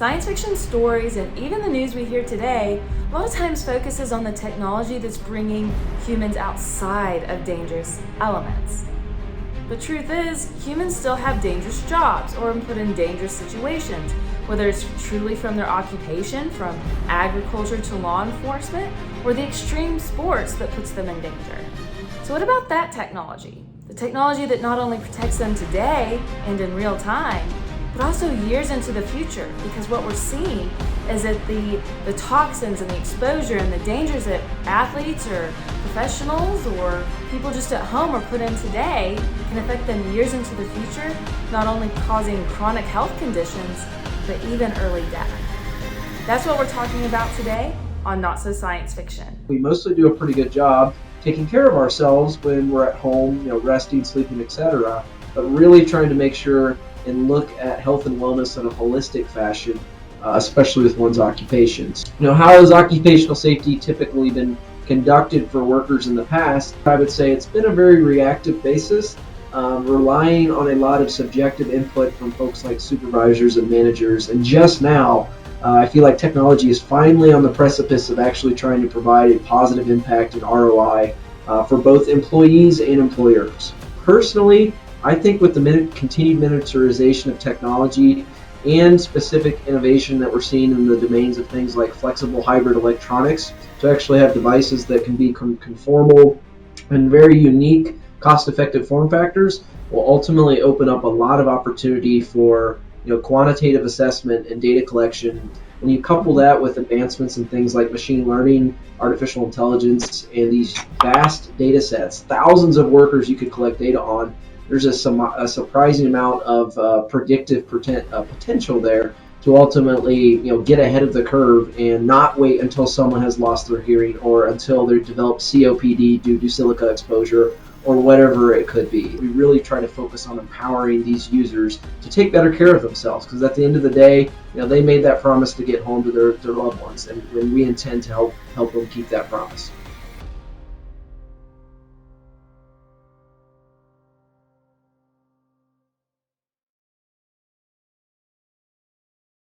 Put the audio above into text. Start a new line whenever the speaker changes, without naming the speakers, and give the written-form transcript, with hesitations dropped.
Science fiction stories and even the news we hear today a lot of times focuses on the technology that's bringing humans outside of dangerous elements. The truth is, humans still have dangerous jobs or put in dangerous situations, whether it's truly from their occupation, from agriculture to law enforcement, or the extreme sports that puts them in danger. So what about that technology? The technology that not only protects them today and in real time, but also years into the future, because what we're seeing is that the toxins and the exposure and the dangers that athletes or professionals or people just at home are put in today can affect them years into the future, not only causing chronic health conditions, but even early death. That's what we're talking about today on Not So Science Fiction.
We mostly do a pretty good job taking care of ourselves when we're at home, resting, sleeping, etc., but really trying to make sure and look at health and wellness in a holistic fashion, especially with one's occupations. How has occupational safety typically been conducted for workers in the past? I would say it's been a very reactive basis, relying on a lot of subjective input from folks like supervisors and managers. And just now, I feel like technology is finally on the precipice of actually trying to provide a positive impact and ROI for both employees and employers. Personally, I think with the continued miniaturization of technology and specific innovation that we're seeing in the domains of things like flexible hybrid electronics, to actually have devices that can be conformal and very unique, cost-effective form factors, will ultimately open up a lot of opportunity for quantitative assessment and data collection. When you couple that with advancements in things like machine learning, artificial intelligence, and these vast data sets, thousands of workers you could collect data on, there's a surprising amount of predictive potential there to ultimately get ahead of the curve and not wait until someone has lost their hearing or until they've developed COPD due to silica exposure or whatever it could be. We really try to focus on empowering these users to take better care of themselves, because at the end of the day, they made that promise to get home to their loved ones, and we intend to help them keep that promise.